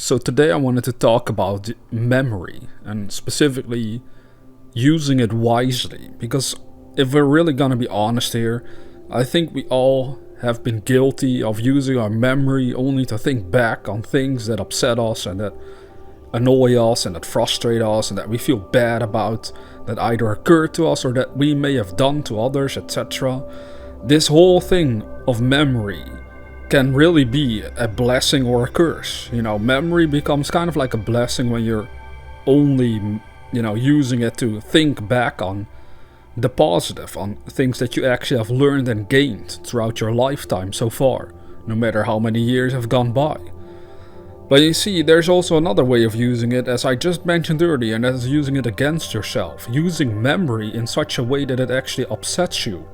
So today I wanted to talk about memory and specifically using it wisely, because if we're really gonna be honest here, I think we all have been guilty of using our memory only to think back on things that upset us and that annoy us and that frustrate us and that we feel bad about, that either occurred to us or that we may have done to others, etc. This whole thing of memory can really be a blessing or a curse. Memory becomes kind of like a blessing when you're only, using it to think back on the positive, on things that you actually have learned and gained throughout your lifetime so far, no matter how many years have gone by. But you see, there's also another way of using it, as I just mentioned earlier, and that is using it against yourself, using memory in such a way that it actually upsets you.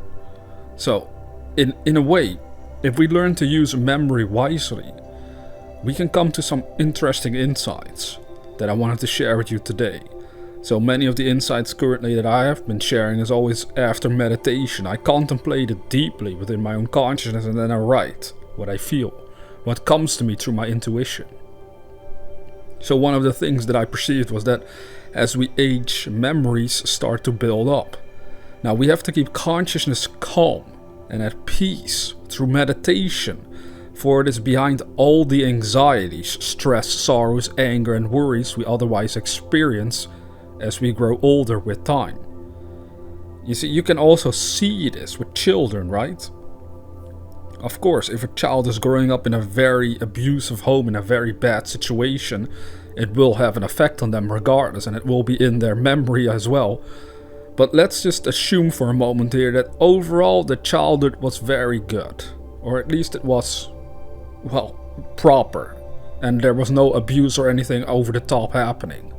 So, in a way, if we learn to use memory wisely, we can come to some interesting insights that I wanted to share with you today. So many of the insights currently that I have been sharing is always after meditation. I contemplate it deeply within my own consciousness and then I write what I feel, what comes to me through my intuition. So one of the things that I perceived was that as we age, memories start to build up. Now we have to keep consciousness calm and at peace through meditation, for it is behind all the anxieties, stress, sorrows, anger and worries we otherwise experience as we grow older with time. You see, you can also see this with children, right? Of course, if a child is growing up in a very abusive home, in a very bad situation, it will have an effect on them regardless, and it will be in their memory as well. But let's just assume for a moment here that overall the childhood was very good. Or at least it was, proper. And there was no abuse or anything over the top happening.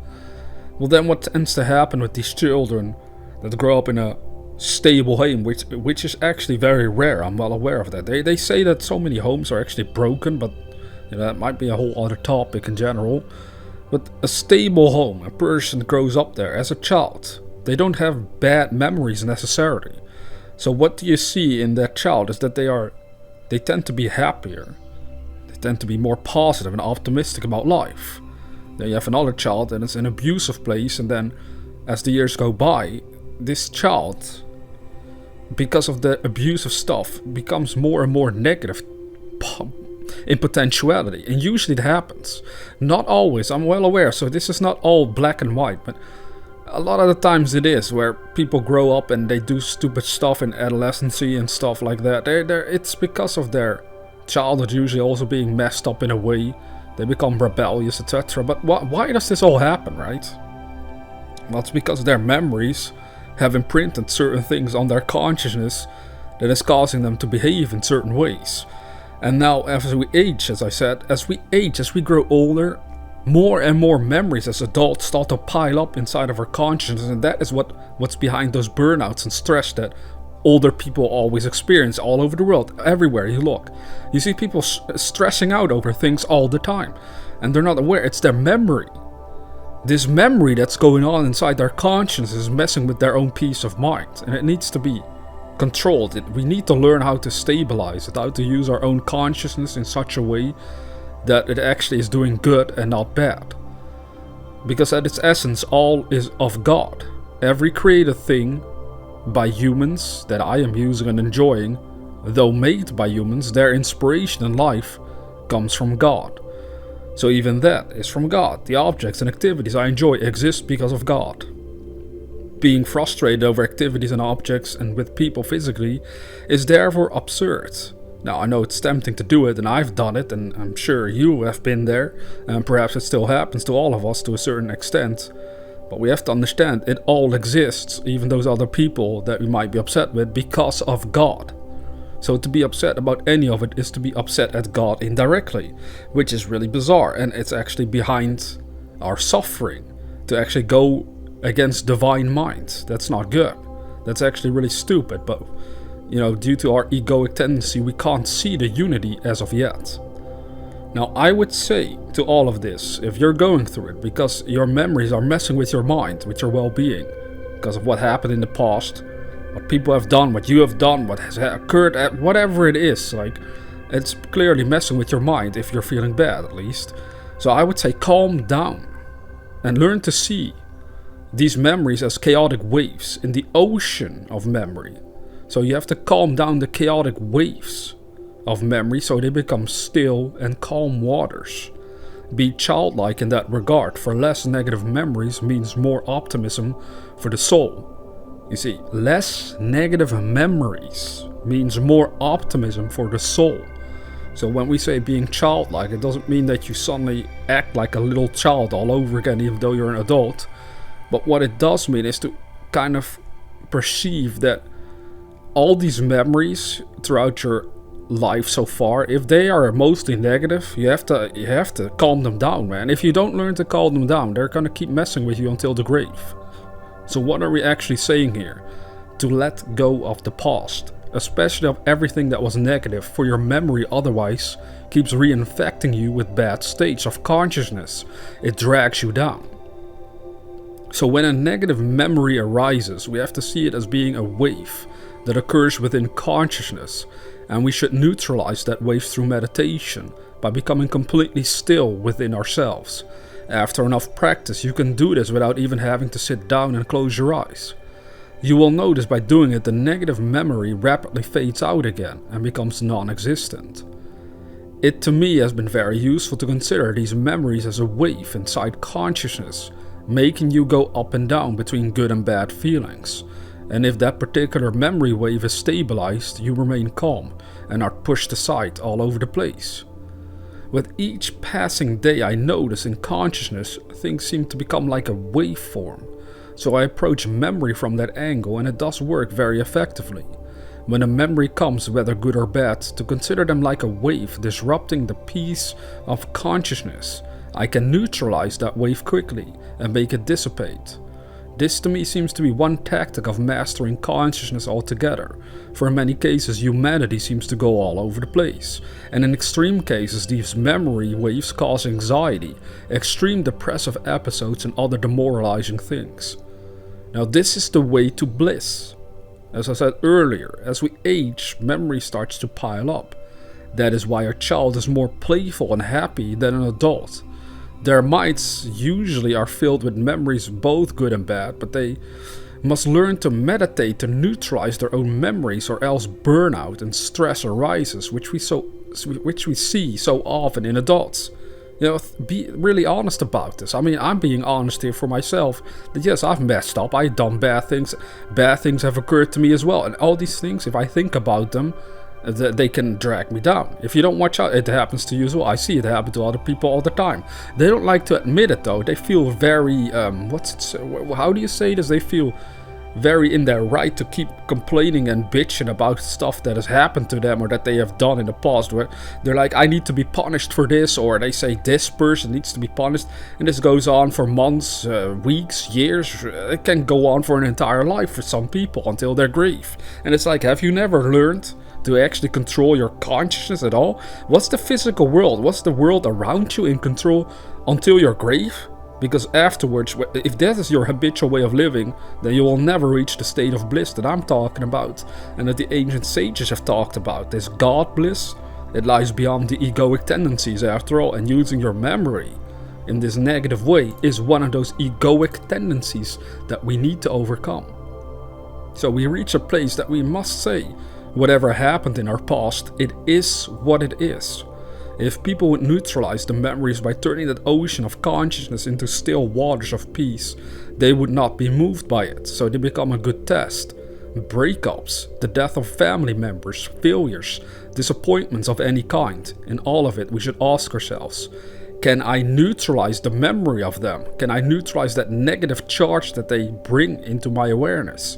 Well, then what tends to happen with these children that grow up in a stable home, which is actually very rare, I'm well aware of that. They say that so many homes are actually broken, but that might be a whole other topic in general. But a stable home, a person grows up there as a child. They don't have bad memories necessarily. So what do you see in that child is that they tend to be happier. They tend to be more positive and optimistic about life. Then you have another child and it's an abusive place, and then as the years go by, this child, because of the abusive stuff, becomes more and more negative in potentiality. And usually it happens. Not always, I'm well aware, so this is not all black and white, but a lot of the times it is, where people grow up and they do stupid stuff in adolescency and stuff like that. It's because of their childhood usually also being messed up in a way. They become rebellious, etc. But why does this all happen, right? Well, it's because their memories have imprinted certain things on their consciousness that is causing them to behave in certain ways. And now as we age, as I said, as we grow older, more and more memories as adults start to pile up inside of our consciousness, and that is what's behind those burnouts and stress that older people always experience all over the world. Everywhere you look, you see people stressing out over things all the time, and they're not aware it's their memory. This memory that's going on inside their conscience is messing with their own peace of mind, and it needs to be controlled. We need to learn how to stabilize it, how to use our own consciousness in such a way that it actually is doing good and not bad. Because at its essence, all is of God. Every created thing by humans that I am using and enjoying, though made by humans, their inspiration in life comes from God. So even that is from God. The objects and activities I enjoy exist because of God. Being frustrated over activities and objects and with people physically is therefore absurd. Now I know it's tempting to do it, and I've done it, and I'm sure you have been there, and perhaps it still happens to all of us to a certain extent. But we have to understand it all exists, even those other people that we might be upset with, because of God. So to be upset about any of it is to be upset at God indirectly, which is really bizarre, and it's actually behind our suffering to actually go against divine mind. That's not good. That's actually really stupid, but due to our egoic tendency, we can't see the unity as of yet. Now, I would say to all of this, if you're going through it because your memories are messing with your mind, with your well-being, because of what happened in the past, what people have done, what you have done, what has occurred, whatever it is, it's clearly messing with your mind if you're feeling bad, at least. So I would say calm down and learn to see these memories as chaotic waves in the ocean of memory. So you have to calm down the chaotic waves of memory so they become still and calm waters. Be childlike in that regard, for less negative memories means more optimism for the soul. You see, less negative memories means more optimism for the soul. So when we say being childlike, it doesn't mean that you suddenly act like a little child all over again, even though you're an adult. But what it does mean is to kind of perceive that all these memories throughout your life so far, if they are mostly negative, you have to calm them down, man. If you don't learn to calm them down, they're gonna keep messing with you until the grave. So what are we actually saying here? To let go of the past, especially of everything that was negative, for your memory otherwise keeps reinfecting you with bad states of consciousness. It drags you down. So when a negative memory arises, we have to see it as being a wave that occurs within consciousness, and we should neutralize that wave through meditation by becoming completely still within ourselves. After enough practice, you can do this without even having to sit down and close your eyes. You will notice by doing it the negative memory rapidly fades out again and becomes non-existent. It to me has been very useful to consider these memories as a wave inside consciousness, making you go up and down between good and bad feelings. And if that particular memory wave is stabilized, you remain calm and are pushed aside all over the place. With each passing day, I notice in consciousness things seem to become like a waveform. So I approach memory from that angle, and it does work very effectively. When a memory comes, whether good or bad, to consider them like a wave disrupting the peace of consciousness, I can neutralize that wave quickly and make it dissipate. This to me seems to be one tactic of mastering consciousness altogether, for in many cases humanity seems to go all over the place, and in extreme cases these memory waves cause anxiety, extreme depressive episodes and other demoralizing things. Now this is the way to bliss. As I said earlier, as we age, memory starts to pile up. That is why a child is more playful and happy than an adult. Their minds usually are filled with memories, both good and bad, but they must learn to meditate to neutralize their own memories, or else burnout and stress arises, which we see so often in adults. You know, be really honest about this. I mean, I'm being honest here for myself, that yes, I've messed up, I've done bad things have occurred to me as well, and all these things, if I think about them, they can drag me down. If you don't watch out, it happens to you as well. I see it happen to other people all the time. They don't like to admit it though. They feel very, how do you say this? They feel very in their right to keep complaining and bitching about stuff that has happened to them or that they have done in the past, where they're like, I need to be punished for this, or they say this person needs to be punished, and this goes on for months, weeks, years. It can go on for an entire life for some people until their grave. And it's like, have you never learned to actually control your consciousness at all? What's the physical world? What's the world around you in control until your grave? Because afterwards, if that is your habitual way of living, then you will never reach the state of bliss that I'm talking about, and that the ancient sages have talked about. This God bliss, it lies beyond the egoic tendencies after all, and using your memory in this negative way is one of those egoic tendencies that we need to overcome. So we reach a place that we must say, whatever happened in our past, it is what it is. If people would neutralize the memories by turning that ocean of consciousness into still waters of peace, they would not be moved by it, so they become a good test. Breakups, the death of family members, failures, disappointments of any kind, in all of it we should ask ourselves, can I neutralize the memory of them? Can I neutralize that negative charge that they bring into my awareness?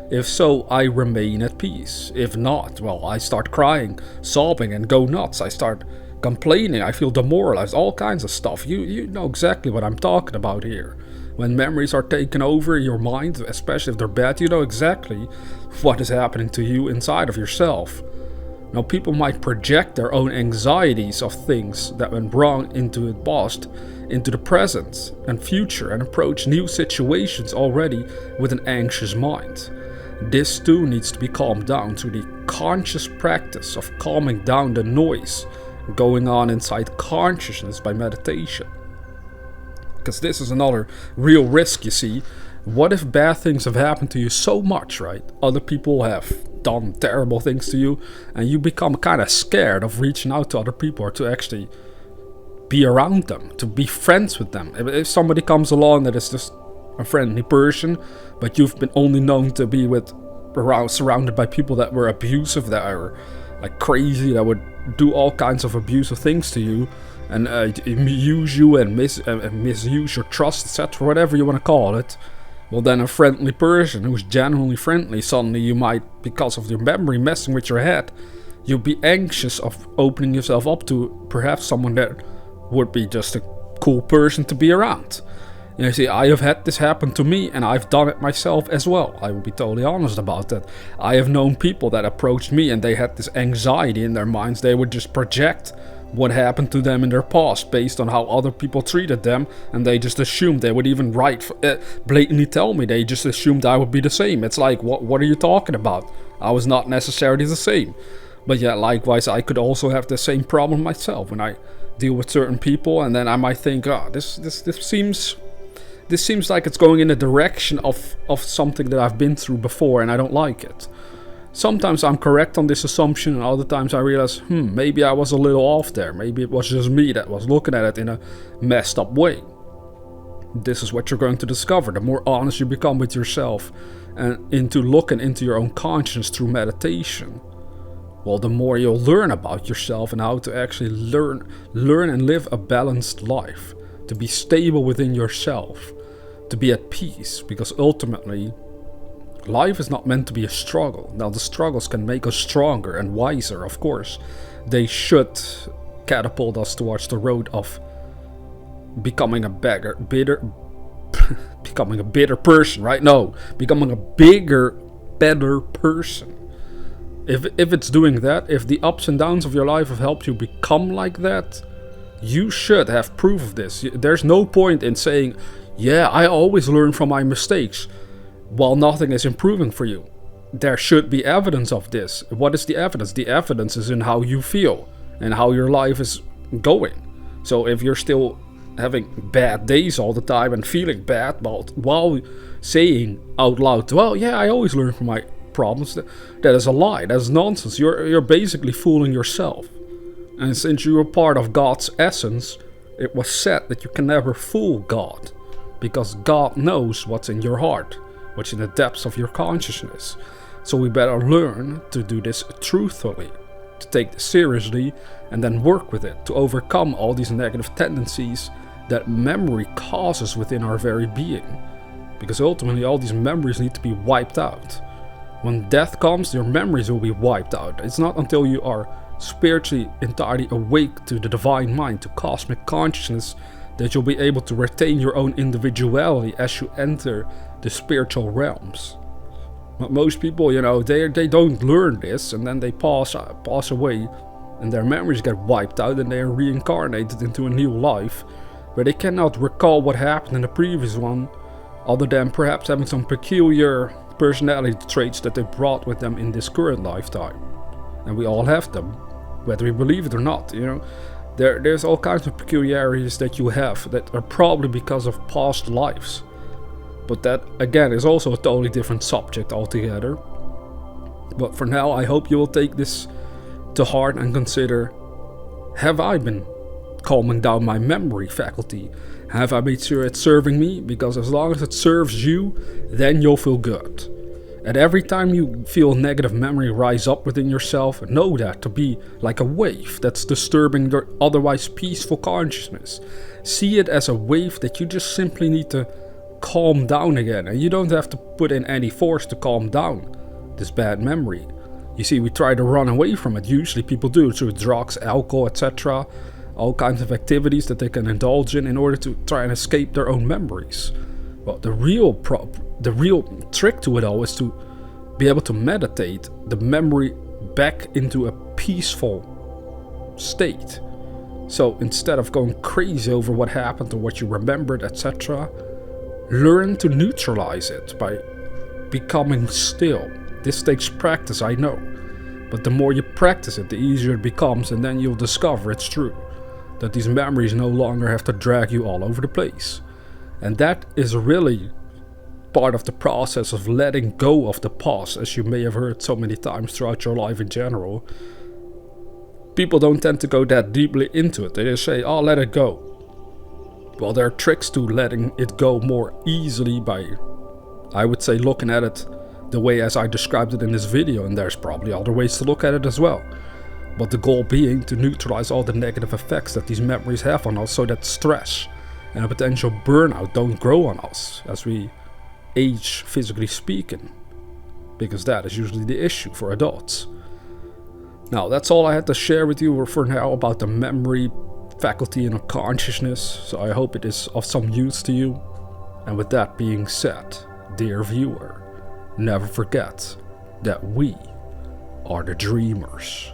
If so, I remain at peace. If not, well, I start crying, sobbing, and go nuts. I start complaining, I feel demoralized, all kinds of stuff. You know exactly what I'm talking about here. When memories are taken over your mind, especially if they're bad, you know exactly what is happening to you inside of yourself. Now, people might project their own anxieties of things that went wrong into the past, into the present and future, and approach new situations already with an anxious mind. This too needs to be calmed down through the conscious practice of calming down the noise going on inside consciousness by meditation. Because this is another real risk, you see. What if bad things have happened to you so much, right? Other people have done terrible things to you, and you become kind of scared of reaching out to other people or to actually be around them, to be friends with them. If somebody comes along that is just a friendly person, but you've been only known to be surrounded by people that were abusive, that are like crazy, that would do all kinds of abusive things to you, and use you and misuse your trust, etc., whatever you want to call it. Well, then a friendly person who's genuinely friendly, suddenly you might, because of your memory messing with your head, you'll be anxious of opening yourself up to perhaps someone that would be just a cool person to be around. You see, I have had this happen to me, and I've done it myself as well. I will be totally honest about that. I have known people that approached me and they had this anxiety in their minds. They would just project what happened to them in their past based on how other people treated them, and they just assumed they would even blatantly tell me. They just assumed I would be the same. It's like, what are you talking about? I was not necessarily the same. But yeah, likewise, I could also have the same problem myself when I deal with certain people, and then I might think, this seems like it's going in a direction of something that I've been through before, and I don't like it. Sometimes I'm correct on this assumption, and other times I realize, maybe I was a little off there. Maybe it was just me that was looking at it in a messed up way. This is what you're going to discover. The more honest you become with yourself and into looking into your own conscience through meditation, well, the more you'll learn about yourself and how to actually learn and live a balanced life, to be stable within yourself, to be at peace, because ultimately, life is not meant to be a struggle. Now, the struggles can make us stronger and wiser, of course. They should catapult us towards the road of becoming a becoming a bitter person, right? No, becoming a bigger, better person. If it's doing that, if the ups and downs of your life have helped you become like that, you should have proof of this. There's no point in saying, yeah, I always learn from my mistakes, while nothing is improving for you. There should be evidence of this. What is the evidence? The evidence is in how you feel and how your life is going. So if you're still having bad days all the time and feeling bad while saying out loud, well, yeah, I always learn from my problems, that is a lie. That is nonsense. You're basically fooling yourself. And since you are part of God's essence, it was said that you can never fool God, because God knows what's in your heart, what's in the depths of your consciousness. So we better learn to do this truthfully, to take this seriously, and then work with it to overcome all these negative tendencies that memory causes within our very being. Because ultimately all these memories need to be wiped out. When death comes, your memories will be wiped out. It's not until you are spiritually entirely awake to the divine mind, to cosmic consciousness, that you'll be able to retain your own individuality as you enter the spiritual realms. But most people, they don't learn this, and then they pass away, and their memories get wiped out, and they are reincarnated into a new life, where they cannot recall what happened in the previous one, other than perhaps having some peculiar personality traits that they brought with them in this current lifetime. And we all have them, whether we believe it or not. There's all kinds of peculiarities that you have that are probably because of past lives. But that, again, is also a totally different subject altogether. But for now, I hope you will take this to heart and consider, have I been calming down my memory faculty? Have I made sure it's serving me? Because as long as it serves you, then you'll feel good. And every time you feel negative memory rise up within yourself, know that to be like a wave that's disturbing your otherwise peaceful consciousness. See it as a wave that you just simply need to calm down again. And you don't have to put in any force to calm down this bad memory. You see, we try to run away from it. Usually people do through drugs, alcohol, etc. All kinds of activities that they can indulge in order to try and escape their own memories. Well, the real trick to it all is to be able to meditate the memory back into a peaceful state. So instead of going crazy over what happened or what you remembered, etc., learn to neutralize it by becoming still. This takes practice, I know. But the more you practice it, the easier it becomes, and then you'll discover it's true. That these memories no longer have to drag you all over the place. And that is really part of the process of letting go of the past, as you may have heard so many times throughout your life in general. People don't tend to go that deeply into it. They just say, oh, let it go. Well, there are tricks to letting it go more easily by, I would say, looking at it the way as I described it in this video, and there's probably other ways to look at it as well. But the goal being to neutralize all the negative effects that these memories have on us, so that stress and a potential burnout don't grow on us as we age, physically speaking, because that is usually the issue for adults. Now, that's all I had to share with you for now about the memory faculty and consciousness, so I hope it is of some use to you. And with that being said, dear viewer, never forget that we are the dreamers.